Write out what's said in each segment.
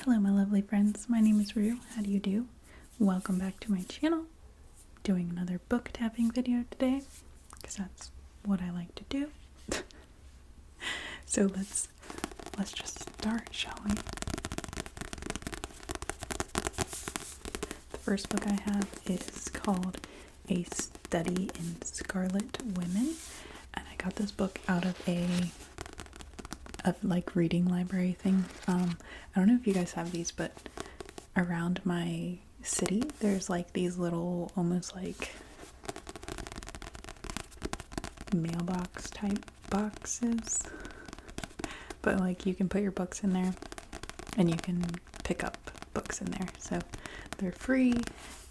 Hello my lovely friends, my name is Rue. How do you do? Welcome back to my channel. Doing another book tapping video today, because that's what I like to do. So let's just start, shall we? The first book I have is called A Study in Scarlet Women, and I got this book out of a reading library thing. I don't know if you guys have these, but around my city there's like these little almost like mailbox type boxes, but like you can put your books in there and you can pick up books in there, so they're free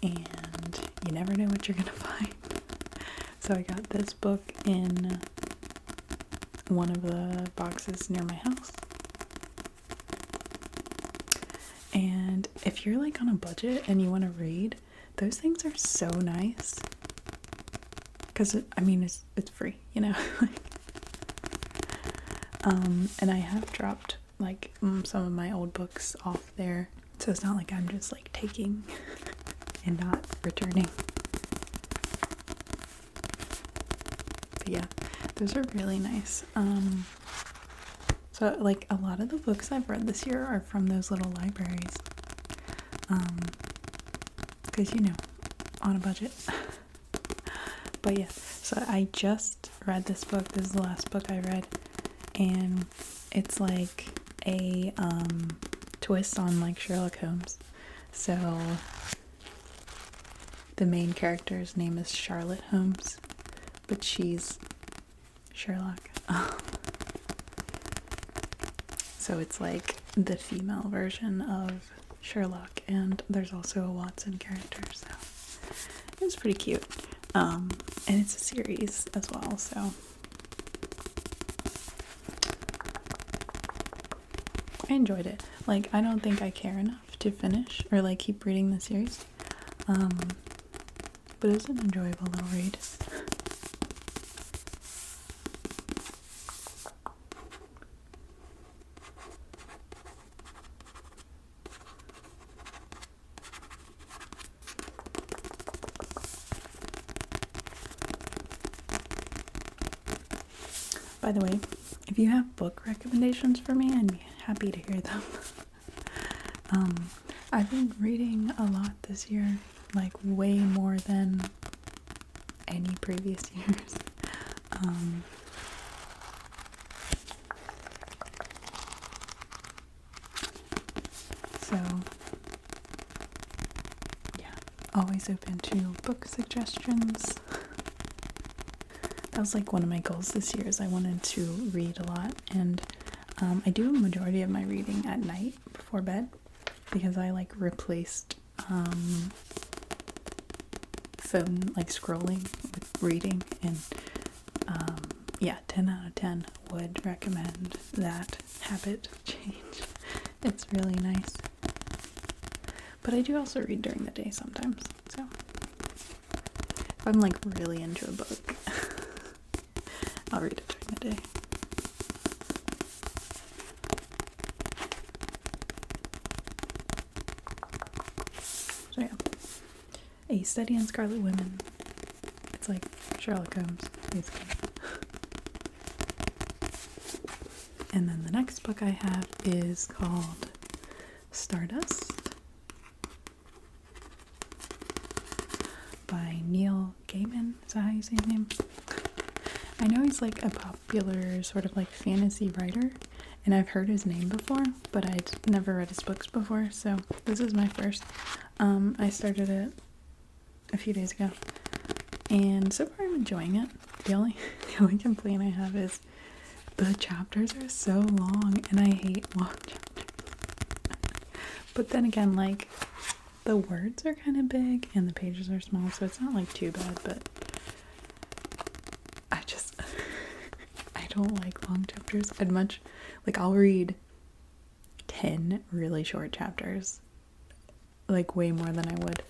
and you never know what you're gonna find. So I got this book in one of the boxes near my house. And if you're like on a budget and you want to read, those things are so nice. Because it's free, you know. And I have dropped like some of my old books off there, so it's not like I'm just like taking and not returning. But yeah, those are really nice. So like a lot of the books I've read this year are from those little libraries. Because on a budget. But yeah, so I just read this book. This is the last book I read, and it's like a twist on like Sherlock Holmes. So the main character's name is Charlotte Holmes, but she's Sherlock. So it's like the female version of Sherlock, and there's also a Watson character, so it's pretty cute. And it's a series as well, so I enjoyed it. Like, I don't think I care enough to finish or like keep reading the series, but it was an enjoyable little read. By the way, if you have book recommendations for me, I'd be happy to hear them. I've been reading a lot this year, like way more than any previous years. So yeah, always open to book suggestions. That was like one of my goals this year, is I wanted to read a lot, and I do a majority of my reading at night before bed, because I like replaced phone like scrolling with reading, and yeah, 10 out of 10 would recommend that habit change. It's really nice. But I do also read during the day sometimes, so if I'm like really into a book, I'll read it during the day. So yeah, A Study in Scarlet Women. It's like Sherlock Holmes, basically. And then the next book I have is called Stardust by Neil Gaiman. Is that how you say his name? I know he's like a popular sort of like fantasy writer, and I've heard his name before, but I'd never read his books before, so this is my first. I started it a few days ago, and so far I'm enjoying it. The only complaint I have is the chapters are so long, and I hate long chapters. But then again, like, the words are kind of big and the pages are small, so it's not like too bad, but I don't like long chapters. I'll read 10 really short chapters, like way more than I would.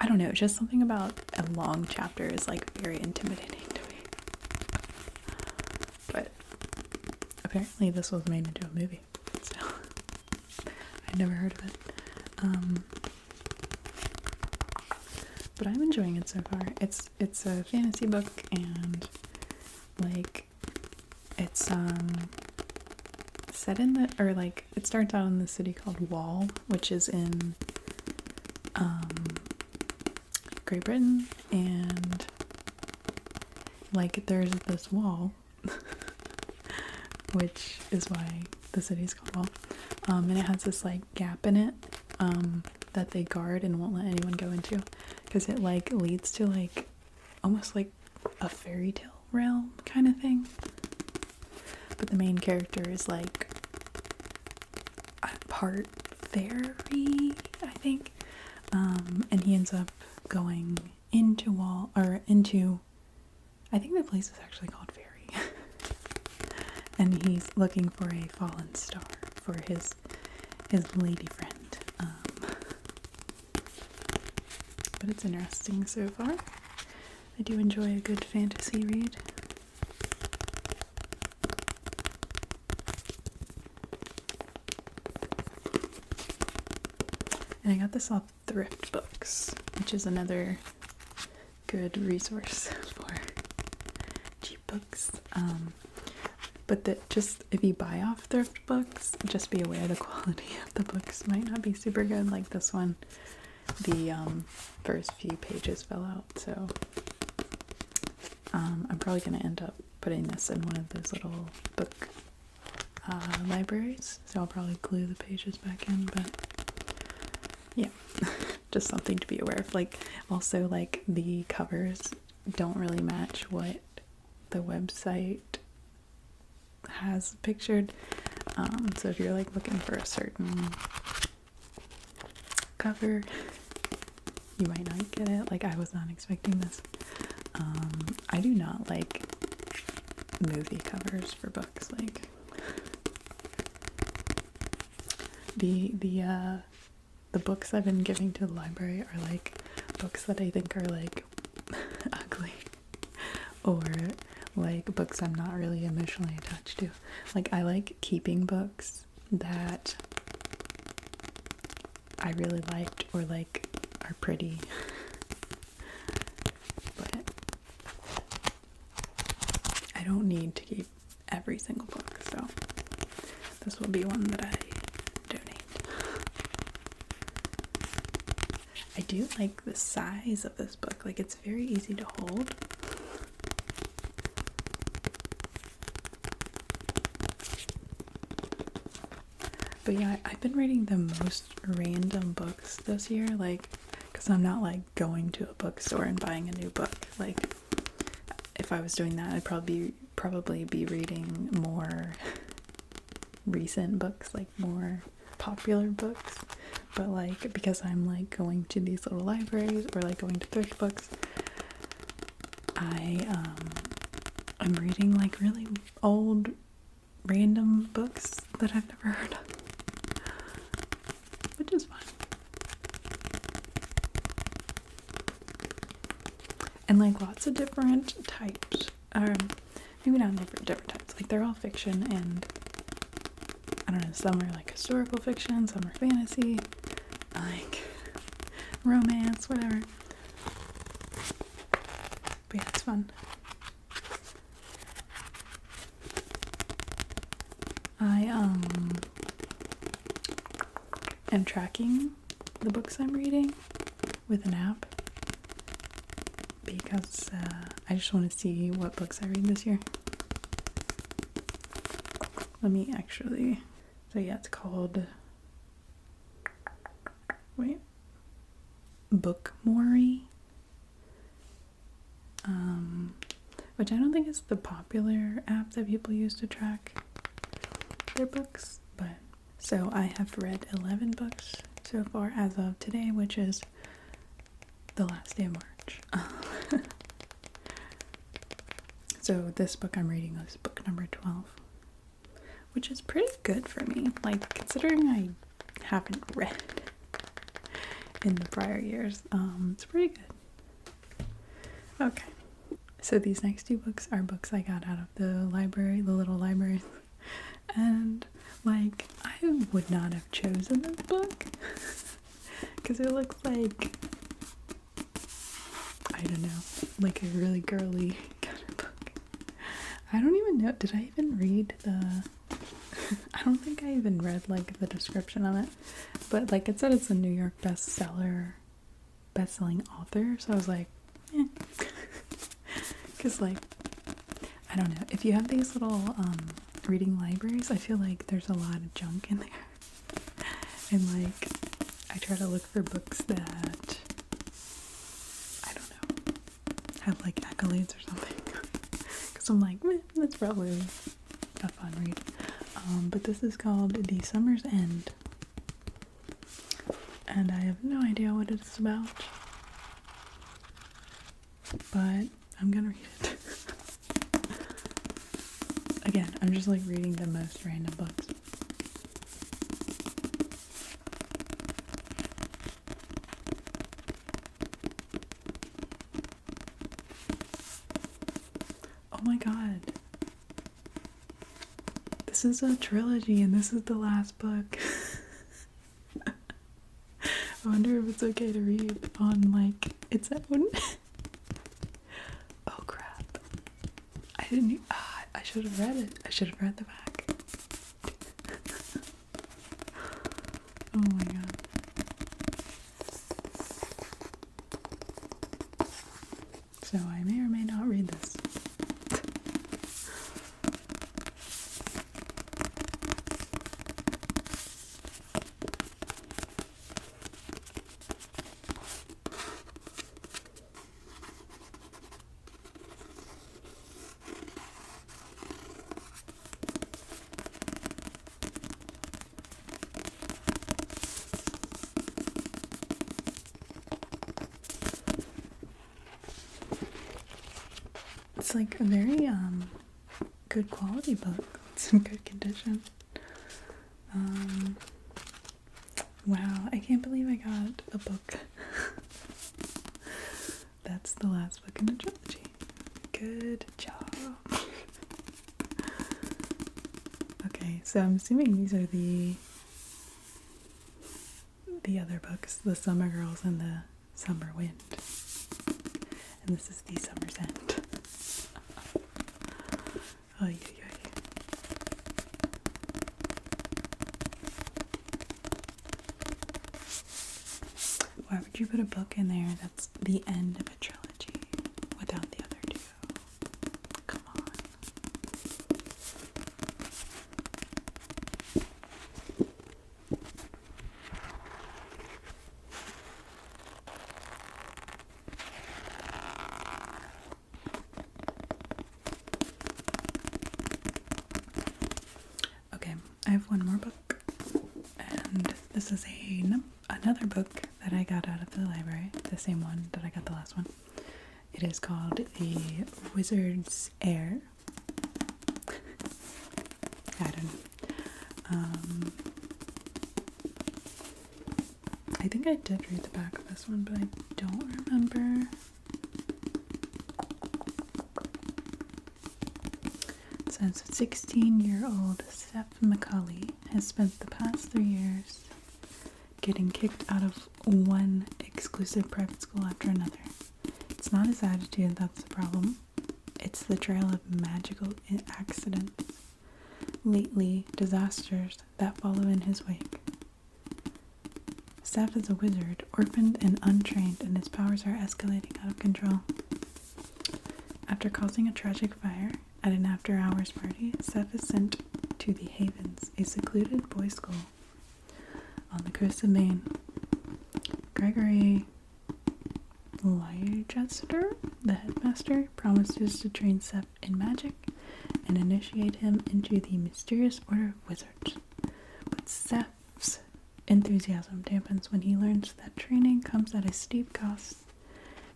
I don't know, just something about a long chapter is like very intimidating to me. But apparently this was made into a movie, so I I'd never heard of it. But I'm enjoying it so far. It's a fantasy book, and like it's set in the, or like it starts out in the city called Wall, which is in Great Britain, and like there's this wall which is why the city's called Wall. And it has this like gap in it that they guard and won't let anyone go into, because it like leads to like almost like a fairy tale realm kind of thing. But the main character is like part fairy, I think. And he ends up going into Wall, or into, I think the place is actually called Fairy. And he's looking for a fallen star for his lady friend. But it's interesting so far. I do enjoy a good fantasy read. And I got this off Thrift Books, which is another good resource for cheap books. But just if you buy off Thrift Books, just be aware the quality of the books might not be super good. Like this one, the first few pages fell out, so I'm probably going to end up putting this in one of those little book libraries, so I'll probably glue the pages back in, but yeah, just something to be aware of. Like, also, like, the covers don't really match what the website has pictured, so if you're like looking for a certain cover, you might not get it. Like, I was not expecting this. I do not like movie covers for books. Like, the books I've been giving to the library are like books that I think are like ugly, or like books I'm not really emotionally attached to. Like, I like keeping books that I really liked or like are pretty, but I don't need to keep every single book, so this will be one that I donate. I do like the size of this book. Like, it's very easy to hold. But yeah, I've been reading the most random books this year, like, because I'm not like going to a bookstore and buying a new book. Like, if I was doing that, I'd probably be reading more recent books, like more popular books. But like, because I'm like going to these little libraries or like going to Thrift Books, I'm reading like really old random books that I've never heard of, which is fun. And like lots of different types, maybe not different types, like they're all fiction, and I don't know, some are like historical fiction, some are fantasy, like romance, whatever. But yeah, it's fun. I am tracking the books I'm reading with an app, because I just want to see what books I read this year. Let me actually, so yeah, it's called, Bookmorey, which I don't think is the popular app that people use to track their books, but so I have read 11 books so far as of today, which is the last day of March. So this book I'm reading is book number 12, which is pretty good for me, like, considering I haven't read in the prior years. It's pretty good. Okay, so these next two books are books I got out of the library, the little library, and like, I would not have chosen this book because it looks like, I don't know, like a really girly kind of book. I don't even know. Did I even read the... I don't think I even read like the description on it, but like it said it's a New York best-selling author, so I was like, eh. Because like, I don't know, if you have these little reading libraries, I feel like there's a lot of junk in there. And like, I try to look for books that, I don't know, have like accolades or something. Because I'm like, that's probably a fun read. But this is called The Summer's End. And I have no idea what it's about. But I'm gonna read it. Again, I'm just like reading the most random books. Oh my god. This is a trilogy and this is the last book. I wonder if it's okay to read on like its own. Oh crap. I didn't I should have read it. I should have read the back. Oh my god. So I may or may not read this. It's like a very good quality book. It's in good condition. Wow, I can't believe I got a book. That's the last book in the trilogy. Good job. Okay, so I'm assuming these are the other books, The Summer Girls and The Summer Wind. And this is The Summer's End. Oh, yeah. Why would you put a book in there that's the end of a trilogy without the other two? Come on. Okay, I have one more book, and this is another book that I got out of the library, the same one that I got the last one. It is called The Wizard's Heir. I don't know. I think I did read the back of this one, but I don't remember. It says 16-year-old Seth McCauley has spent the past 3 years getting kicked out of one exclusive private school after another. It's not his attitude that's the problem. It's the trail of magical accidents, lately disasters that follow in his wake. Seth is a wizard, orphaned and untrained, and his powers are escalating out of control. After causing a tragic fire at an after-hours party, Seth is sent to the Havens, a secluded boys' school on the coast of Maine. Gregory Leicester, the headmaster, promises to train Seth in magic and initiate him into the mysterious order of wizards. But Seth's enthusiasm dampens when he learns that training comes at a steep cost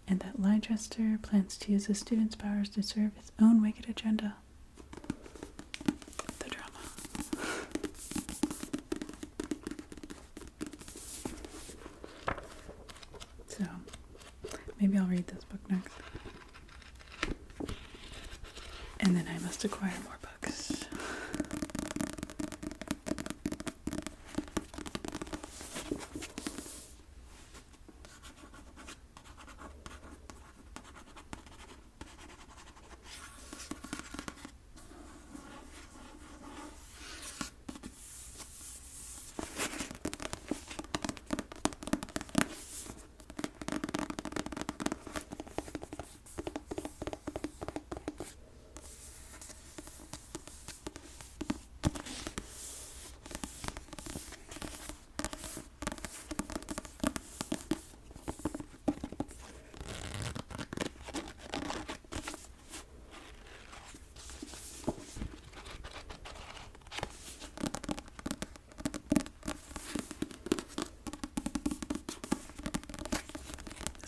and that Leicester plans to use his students' powers to serve his own wicked agenda. The drama. So, maybe I'll read this book next. And then I must acquire more books.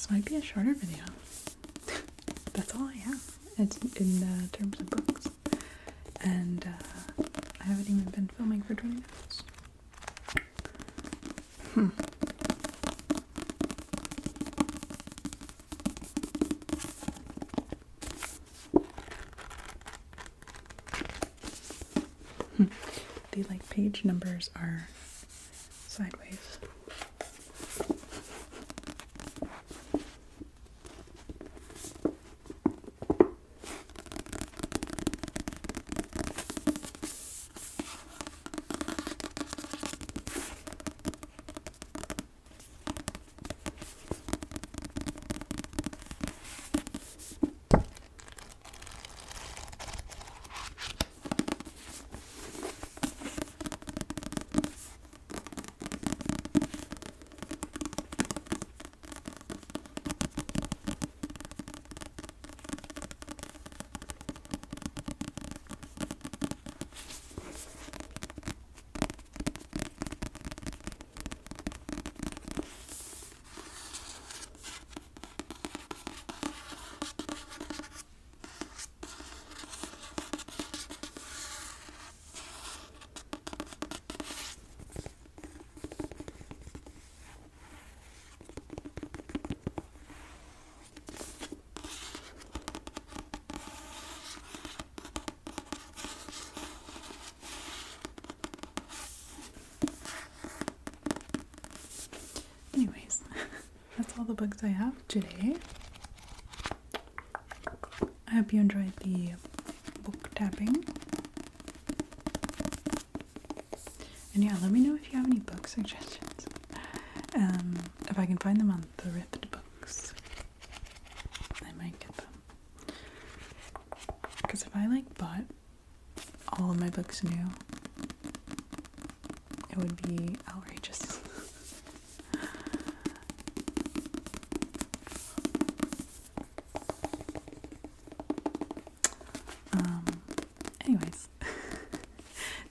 this might be a shorter video. That's all I have. It's in terms of books. And I haven't even been filming for 20 minutes. The like page numbers are sideways. Anyways, that's all the books I have today. I hope you enjoyed the book tapping. And yeah, let me know if you have any book suggestions. If I can find them on Thrift Books, I might get them. Because if I like bought all of my books new, it would be outrageous. Anyways,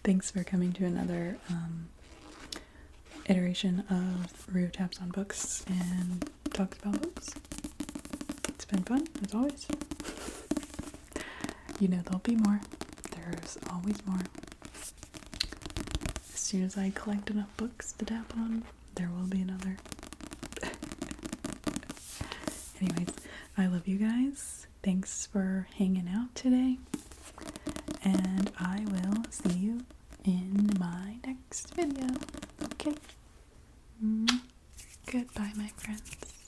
thanks for coming to another iteration of Rue Taps on Books and talks about books. It's been fun, as always. You know there'll be more. There's always more. As soon as I collect enough books to tap on, there will be another. Anyways, I love you guys. Thanks for hanging out today. And I will see you in my next video. Okay. Goodbye, my friends.